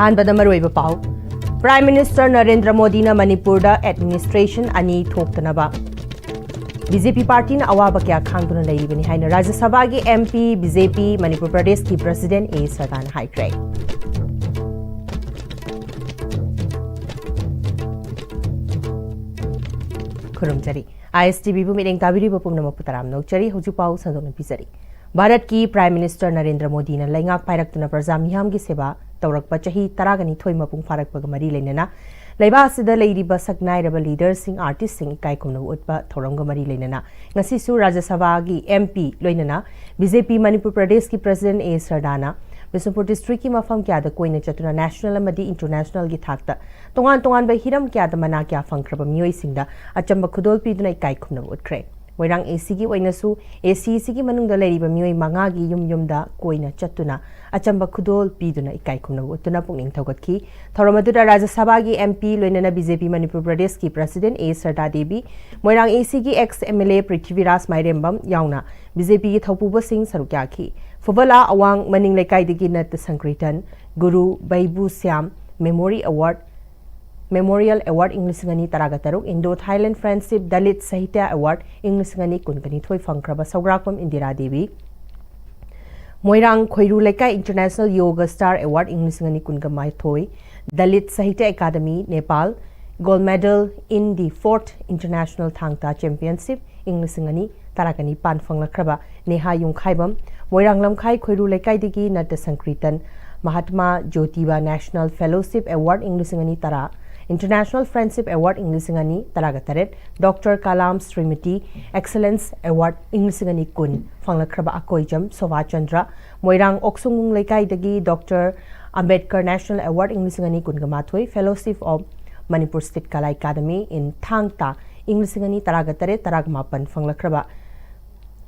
अहानबदा मरुइबा पाउ prime minister Narendra Modi ना मणिपुर दा एडमिनिस्ट्रेशन अनि थोक्तनबा बीजेपी पार्टी ना अवाबा क्या खांगदुना लैरिबनी हाइना राज्य सभा की एमपी बीजेपी मणिपुर प्रदेश की प्रेसिडेंट ए सरदान हाइक्रे खुरुमजरी Am-Istv बु मिरेंग ताबिरिबा पुंगनम पुतराम नौचरी हुजुपाउ संदोन पिजरी भारत की प्राइम मिनिस्टर नरेंद्र मोदी ने लैंगाक पायरक्तुना प्रजा मियाम की सेवा तौरकपा चही तरागनी थोई मपुंग फारकपग मरी लेनना लैबासिदा लैरिबा सकनाइरबा लीडरसिंग आर्टिस्टसिंग इकाइकुमनो उतबा थौरंग मरी लेनना ngasisu राज्य सभा की एमपी लोइनना बीजेपी मणिपुर प्रदेश की प्रेसिडेंट ए सरदाना बिष्णुपुर डिस्ट्रिक्ट की मफम क्यादा कोइना चतुना नेशनल अमदी इंटरनेशनल की थाकता तोंगान तोंगान बा हिरम क्यादा मना क्या फंख्रबा मियोइसिंगदा अचंबा खुदोल पीदुना इकाइकुमनो उतख्रे मोइरांग एसी की वैनसु एसी की मनुंगदा लैरिबा मियोइ मंगा की युम कोइना चतुना अचंबा खुदोल पीदुना इकाइकुमनो उतुना पुंगिंग थौगतखी थौरमदुदा राज्य सभा की एमपी लोइनना बीजेपी मणिपुर प्रदेश की president A Sarda Devi Moirang AC की एक्स एमएलए पृथ्वीराज माइरेंबम याउना बीजेपी की थौपुबा सिंह सरुक्याखी फुबला अवांग मनिंग लेकाइदगी नत संक्रिटन Guru Baibu Shyam memorial award English तरागतरुक Indo Thailand friendship Dalit Sahitya award English कुनकनी थोई फंख्रब सौग्राकम Indira Devi Moirang Khoiru Leikai international yoga star award English कुनगमाई थोई Dalit Sahitya Akademi Nepal gold medal in the 4th international Thangta championship English तरागनी पान फंगलख्रबा नेहा युंखाइबम मोइरांग लमखाई खोइरू लेकाइदगी नट संक्रिटन Mahatma Jyotiba national fellowship award English तरा इंटरनेशनल फ्रेंडशिप अवार्ड इंग्लिश तरागतरेट डॉक्टर कलाम श्रीमती एक्सलेंस अवार्ड इंग्लिश कुन फंगलख्रबा अकोइजम शोभा चंद्र मोइरांग ओक्सुंग लेकाइदगी doctor Ambedkar national award English कुनगमाथोई fellowship of Manipur state Kala Akademi in Thangta English तरागतरेट तरागमापन फंगलख्रबा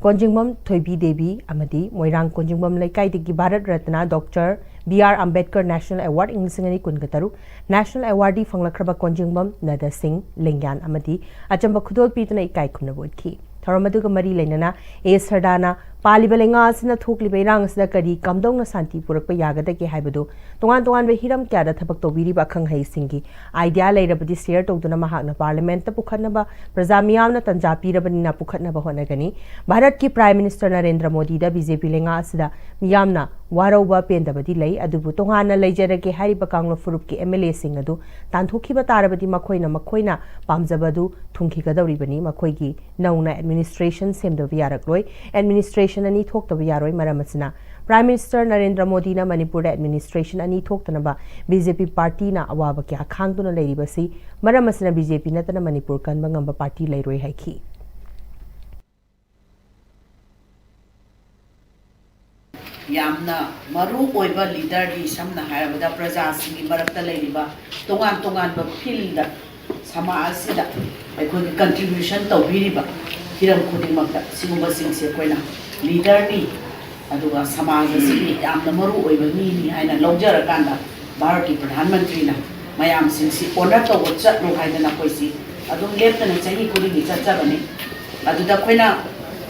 कोंजिंगबम थोइबी देवी अमदी मोइरांग कोंजिंगबम लेकाइदगी Bharat Ratna doctor BR Ambedkar national award English कुनगतरु नेशनल अवार्डी फंगलख्रबा कोंजिंगबम नद सिंह लिंग्यान अमदी अचंबा खुदोल पीदुना इकाई खुमनबोदखी थौरमदुगा मरी लेनना ए सरदाना पालिबा लेंगा असना थोकलिबा इरांग असदा करी कमदौना शांति पुरकपा यागदगे हाइबदो तोंगान तोंगान बे हिरम क्यादा थबक तोबिरिबा खंगहै सिंगी आइडिया लेरबदि शेयर तौदुना महाकना पार्लियामेंट ता पुखनबा प्रजा मियामना तंजा पीरबनिना पुखनबा होनगनी भारत की प्राइम मिनिस्टर नरेंद्र मोदी दा बीजेपी लेंगा असदा मियामना वारौबा पेंदबदि लै अदुबु तोंगाना लैजरगे हारिबा कांगलो फुरुप की एमएलए सिंग अदु तांथोखिबा तारबदि मखोइना पामजबदु थुंखिगदौरिबनी मखोइगी नौना एडमिनिस्ट्रेशन सेमदबि यारकलोय एडमिनिस्ट्रेशन अनि थोक्तबि यारोय मरमसना प्राइम मिनिस्टर नरेंद्र मोदी ना मणिपुर एडमिनिस्ट्रेशन अनि थोक्तनबा बीजेपी पार्टी ना अवाबा क्या खांगदुना लैरिबसी मरमसना बीजेपी नतना मणिपुर कनबा ngamba पार्टी लैरोय हाइखी यामना मरु ओइबा लीडर दी समना हायबदा प्रजा सिंगी मरक्ता लैरिबा तोंगान तोंगान बा फील्ड समाज सिदा अखोई कंट्रीब्यूशन तौबिरिबा हिरम खुदिमक्ता सिगुंबा सिंगसे कोइना लीडर नी अदुगा समाज सिगी यामना मरु ओइबा मीनी हाइना लौजरकांदा भारत की प्रधानमंत्री ना मयाम सिंगसी ऑनर तौब चटलो हाइदना कोइसी अदुम लेप्तना चही खुदिगी चचबनी अदुदा कोइना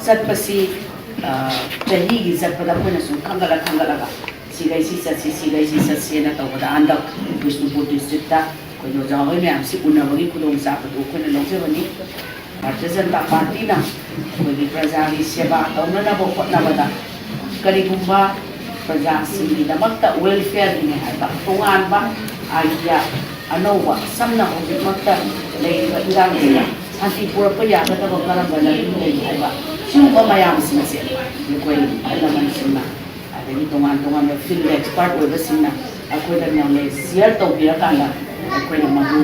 चटपसी चही की चटपदा कोइना सु खंगला सिगैसी चटसी ना तौबदा अंदक विष्णुपुर डिस्ट्रिक्ट ता कोइनो जावै म्याम सि उनबगी खुदों चापदो कोइना लौजबनी भारतीय जनता पार्टी ना कोई प्रजा की सेवा तौननबो होटनबदा करिगुंबा प्रजा सिंगी दमक्ता वेलफेयर ने हाइबा तोंगानबा आइडिया अनौबा समना होजिमक्ता लेइबा इरांगसिना शांति पुरप यागदबो करबला हाइबा सिंबा मयाम सिंसे कोई अलमन सिंना अदगी तोंगान फील्ड एक्सपर्ट ओइबा सिंना अखोइदा नॉलेज शेयर तौबिरकांदा अखोइना मदु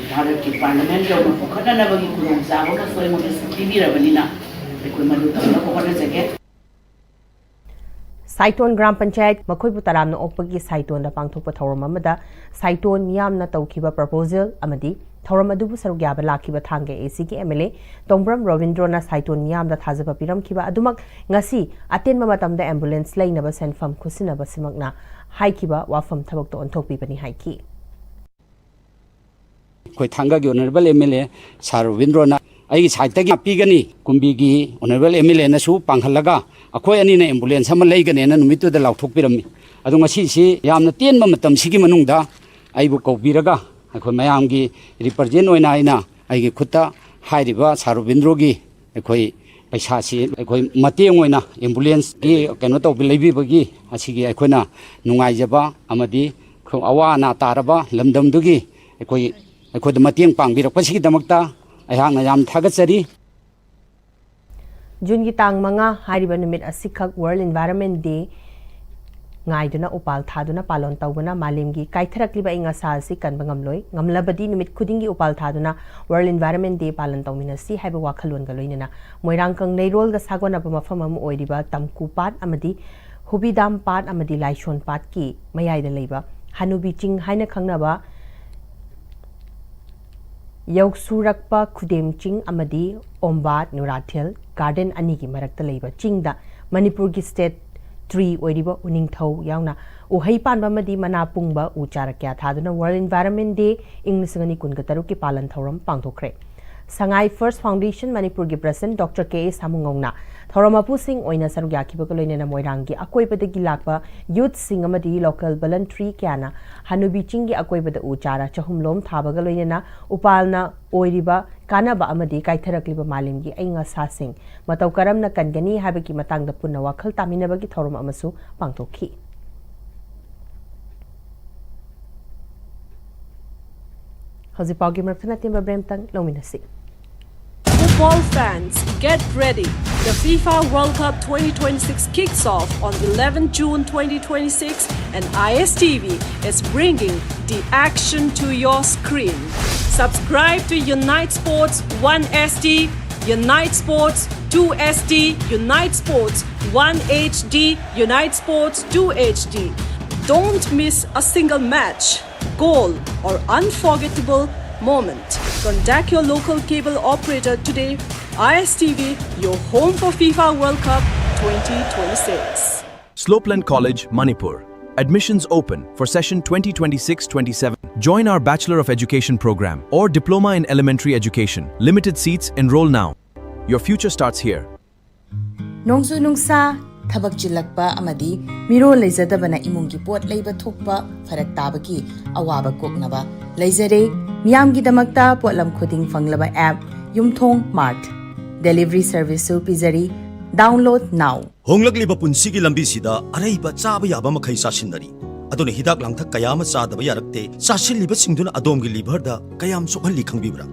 भारत की पार्लियामेंट जो पुखननबगी खुदों चाबो सोय मोदे सुटिबिरबनिना अखोइ मदु तौनबो होनजगे साइटोन ग्राम पंचायत मखोइबु तरामना ओपगी साइटोन दा पांगथोकपा थौरम अमदा साइटोन मियामना तौखिबा प्रपोजल अमदी थौरम अदुबु सरुग्याबा लाखिबा थांगे एसी की एमएलए तोंब्रम रविंद्रना साइटोन मियामदा थाजबा पिरमखिबा अदुमक ngasi अतेनबा मतमदा एम्बुलेंस लैनबा सेनफम खुसिनबा सिमकना हाइखिबा वाफम थबकतो अनथोकपिबनी हाइखी कोई थांगा की ऑनरेबल एमएलए सर रविंद्रना आई साइट की पीगनी कुंबी की ऑनरेबल एमएलए नसु पांखलगा अखोय अनि ने एम्बुलेंस हम लेगने न नुमितु द लाउथोकपिरमी ꯑꯗꯣ ꯉꯁꯤꯁꯤ ꯌꯥꯝꯅ ꯇꯦꯟꯕ ꯃꯇꯝꯁꯤꯒꯤ ꯃꯅꯨꯡꯗ ꯑꯩꯕꯨ ꯀꯧꯕꯤꯔꯒ ꯑꯩꯈꯣꯏ ꯃꯌꯥꯝꯒꯤ ꯔꯤꯄ꯭ꯔꯖꯦꯟ ꯑꯣꯏꯅ ꯑꯩꯅ ꯑꯩꯒꯤ ꯈꯨꯠꯇ ꯍꯥꯏꯔꯤꯕ ꯁꯥꯔꯣꯕꯤꯟꯗ꯭ꯔꯣꯒꯤ ꯑꯩꯈꯣꯏ ꯄꯩꯁꯥꯁꯤ ꯑꯩꯈꯣꯏ ꯃꯇꯦꯡ ꯑꯣꯏꯅ ꯑꯦꯝꯕꯨꯂꯦꯟꯁꯀꯤ ꯀꯩꯅꯣ ꯂꯩꯕꯤꯕꯒꯤ ꯑꯁꯤꯒꯤ ꯑꯩꯈꯣꯏꯅ ꯅꯨꯡꯉꯥꯏꯖꯕ ꯑꯃꯗꯤ ꯑꯋꯥ ꯑꯅꯥ ꯇꯥꯔꯕ ꯂꯝꯗꯝꯗꯨꯒꯤ ꯑꯩꯈꯣꯏꯗ ꯃꯇꯦꯡ ꯄꯥꯡꯕꯤꯔꯛꯄꯁꯤꯒꯤꯗꯃꯛꯇ ꯑꯩꯍꯥꯛꯅ ꯌꯥꯝ ꯊꯥꯒꯠꯆꯔꯤ ꯖꯨꯟꯒꯤ ꯇꯥꯡ 5 ꯍꯥꯏꯔꯤꯕ ꯅꯨꯃꯤꯠ ꯑꯁꯤꯈꯛ ꯋꯥꯔꯜ ꯏꯟꯚꯥꯏꯔꯟꯃꯦꯟ ꯗꯦ ngaiduna upal thaduna palon tawbuna malimgi kaitharaklliba inga sa asi kanba ngamloi ngamlabadi numit khudingi upal thaduna world environment day palan tawminasi haiba wakhalon ga loinana moirang kang neirol ga sagona ba mafam am oiriba tamku pat amadi hubidam pat amadi laishon pat ki mayai da leiba hanubi ching haina khangnaba yausurakpa khudem ching amadi ombat nurathel garden ani gi marakta leiba chingda manipur gi state tree oiriba uning thau yauna uhai panba madi mana pungba uchara kya thaduna world environment day inglisangani kunga ki palan thoram pangthokre sangai first foundation manipur gi president dr k samungongna thoramapu sing oina saru yakhiba ko loinena moirangi akoibada gi lakpa youth sing amadi local voluntary kyana hanubi chingi akoibada uchara chahumlom thabaga loinena upalna oiriba kanaba amadi kaitharakliba malimgi ainga sasing matau karamna kangani habaki matangda punna wakhal taminabagi thorum amasu pangthokhi hozipaugi marthana timba bremtang lominasi Football fans, get ready. The FIFA World Cup 2026 kicks off on 11 June 2026 and Am-Istv is bringing the action to your screen. Subscribe to Unite Sports 1SD, Unite Sports 2SD, Unite Sports 1HD, Unite Sports 2HD. Don't miss a single match, goal or unforgettable moment. Contact your local cable operator today. Am-Istv, your home for FIFA World Cup 2026. Slopeland College, Manipur. Admissions open for session 2026-27. Join our Bachelor of Education program or Diploma in Elementary Education. Limited seats, enroll now. Your future starts here. Nongsu nungsa thabak chilakpa amadi miro leizadabana imungi pot leiba thokpa farak tabaki awaba koknaba leizare miyamgi damakta potlam khuding fanglaba app yumthong mart delivery service su pizari download now honglakliba punsigi lambi sida araiba chaba yaba makhai sasinari adone hidak langthak kayama chadaba yarakte sasilliba singduna adomgi liver da kayam sokhalli khangbibra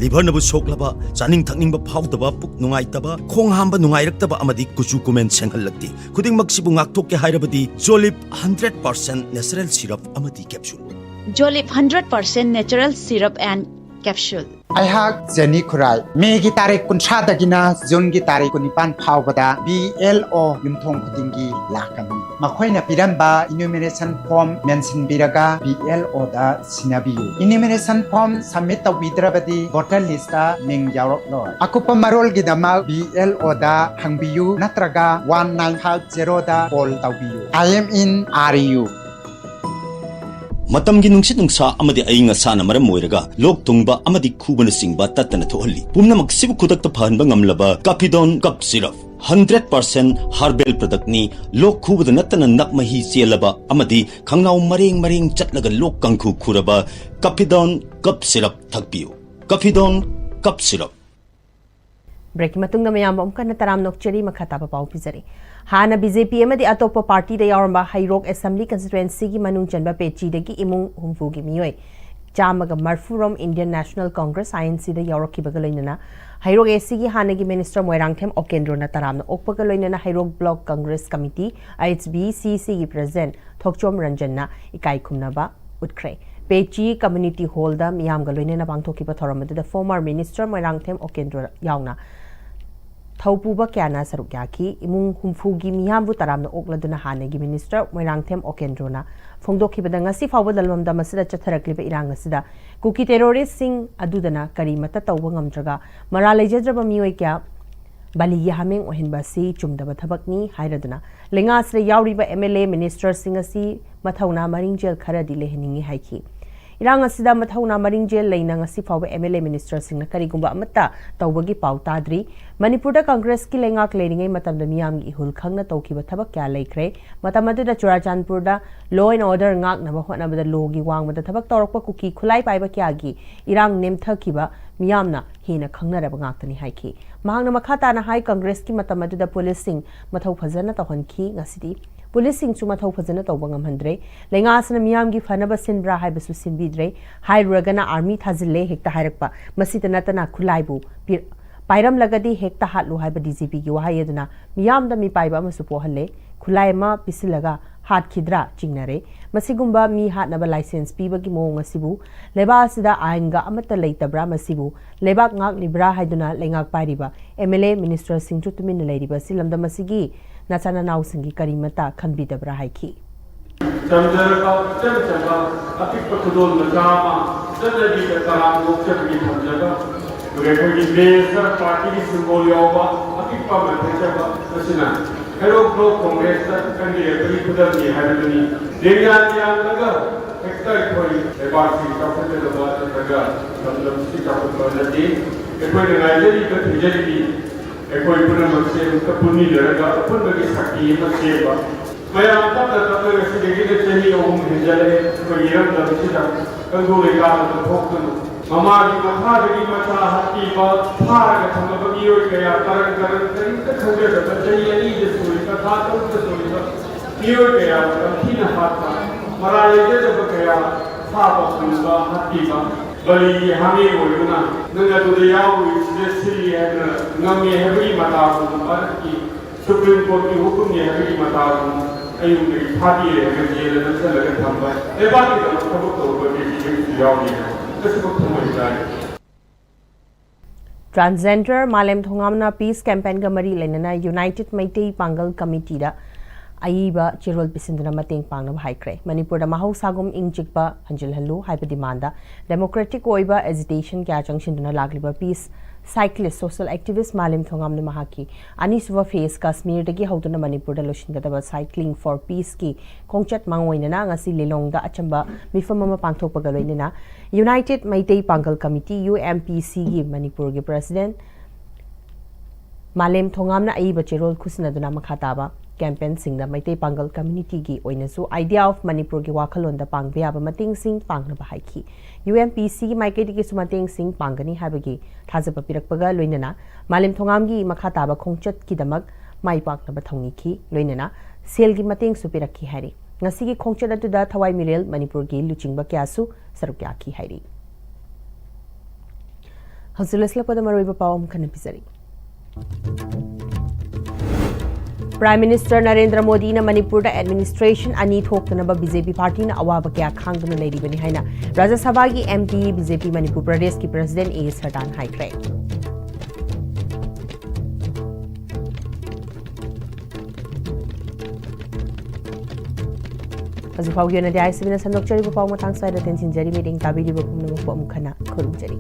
liver nabu soklaba chaning thakningba phawdaba puk nungaitaba khong hamba nungairaktaba amadi kuchu kumen senghallakti khuding maksibu ngaktokke hairabadi jolip 100% natural syrup amadi capsule Jolip 100% natural syrup and capsule. Aihak Jenny Kurai. Megi tarik kunsha dagina Jungi tarik kunipan phawbada BLO yumthong khudingi lakani. Makhoina piramba enumeration form mention biraga BLO da sinabiyu. Enumeration form submit tawidrabadi voter list da ning yaurok loy. Akupa marol gidama BLO da hangbiyu natraga 1950 da call tawiyu. I am in RU. matamgi nungsit nungsa amadi ainga sana maram moiraga lok tungba amadi khubana singba tatana thohalli pumnamak sibu khudak ta phanba ngamlaba Capidon cup syrup 100% herbal product ni lok khubada natana nakmahi chelaba amadi khangnaw mareng chatlaga lok kangkhu khuraba Capidon cup syrup thakpiu Capidon cup syrup break matung na mayam om kana taram nokcheri makhata pa pau pizari hana BJP amadi atopa party da yaramba Hairok Assembly constituency gi manung chanba pechi de gi imung humfu gi miyoi chamaga marfurom Indian National Congress INC da yaroki bagaloinana Hairok AC gi hana gi minister Moirangthem Okendro na taram na okpagaloinana Hairok Block Congress Committee IHB CC gi president Thokchom Ranjan na ikai khumna ba utkre Pechi Community Hall da miyam galoinana bangthoki pa thoramadu da former minister Moirangthem Okendro yauna Thaupuba kyana saruk yaki imung humfugi miyambu taramna okladuna hanegi minister Moirangthem Okendrona phongdokhibada ngasi fawba dalmamda masida chatharakliba irang asida kuki terrorist sing adudana kari mata tawba ngamdraga mara lejadraba miyoi kya baligi hameng ohinba si chumdaba thabakni hairaduna lengasre yawriba MLA minister sing asi mathauna maringjel kharadi leheningi haiki irang asida mathau na maring jel leina ngasi fawa MLA minister singna karigumba amata tawbagi pau tadri Manipur da Congress ki lengak leiringai matam da miyam gi hul khangna tawkiba thabak kya leikre matam adu da Churachandpur da law and order ngak na ba hotna ba da law gi wang ba da thabak tawrokpa kuki khulai pai ba kya gi irang nemthakiba miyamna hina khangna raba ngak tani haiki mahangna makhata na hai Congress ki matam adu da police sing mathau phajana tawhan ki ngasidi police sing chu mathau phajana tawba ngamhandre lengasna miyam gi fanaba sinbra hai basu sinbidre hai ragana army thazille hekta hairakpa masita natana khulai bu Pairam lagadi hekta hatlu haiba DGP ki wahai aduna miyam da mi paiba amasu pohalle khulai ma pisilaga hat khidra chingnare masigumba mi hat naba license piba ki mo ngasibu leba asida ainga amata leitabra masibu lebak ngak libra haiduna lengak pairiba MLA minister singchu tumin leiriba silamda masigi nachana naw singi karimata khanbidabra haiki Jamjara jamjara apik pakudol nakama sadadi ka karam mokcha bi jamjara Rekodi beza parti di simbol yoba, api pama terjaba nasina. Hello pro Congress candidate kali kudar ni hari ini. Dengan yang laga, ektar koi parti kapan terjaba laga, dalam mesti kapan berjadi. Ekoi dengan jadi terjadi, ekoi pun masih kepuni laga, pun bagi sakit masih apa. Maya apa tak residi kita ceri orang menjadi koi yang dalam mesti kan dulu legal dalam hukum. Mama di mata di mata hati ba par ka thama ba iyo kaya taran taran tarin ka khande ka tajai ani je suri ka tha ta ka suri ka iyo kaya ka thina hata mara ye je ba kaya tha ba sun ba hati ba bali hami boyuna nanga tu de yaw je siri hai na ngami hebri mata ko par ki supreme court ki hukum ye hebri mata ko ayu ni phati ye ka je le na sa la ka thamba e ba ki ka ko to ba ki ji yaw ni Transgender Malem Thongamna Peace Campaign ga mari lenana United Maitei Pangal Committee da aiba chirol pisinduna mateng pangna haikre Manipur da mahau sagum ingjikba hanjil hallu haiba demanda democratic oiba agitation kya junction duna lagliba peace cyclist social activist Malem Thongamna mahaki Am-Istv face Kashmir dagi hauduna Manipur da loshingadaba cycling for peace ki kongchat mangoinana ngasi lelong da achamba mifamama pangthokpa galoinana United Maitei Pangal Committee UMPC gi Manipur gi president Malem Thongamna aiba chirol khusnaduna makhataba campaign singda Maitei Pangal community gi oinasu idea of Manipur gi wakhalon da pangbe aba mating sing pangna ba haiki UMPC gi maiketi gi sumating sing pangani habagi thajaba pirakpaga loinana Malem Thongam gi makhataba khongchat ki damak mai pakna ba thongi ki loinana sel gi mating su pirakhi hari ngasi gi khongchat atu da thawai mirel Manipur gi luchingba kyasu sarukya ki hari Hazulesla pada maroiba pawam khana pisari Prime Minister Narendra Modi na Manipur da administration ani thokna ba BJP party na awaba kya khangduna leiri bani haina Rajya Sabha gi MP BJP Manipur Pradesh ki president A Sardan haikre Azu pau yona dai sibina sandok chari pau matang sai da tensin jari meeting tabiri ba kumna mo khana khurum jari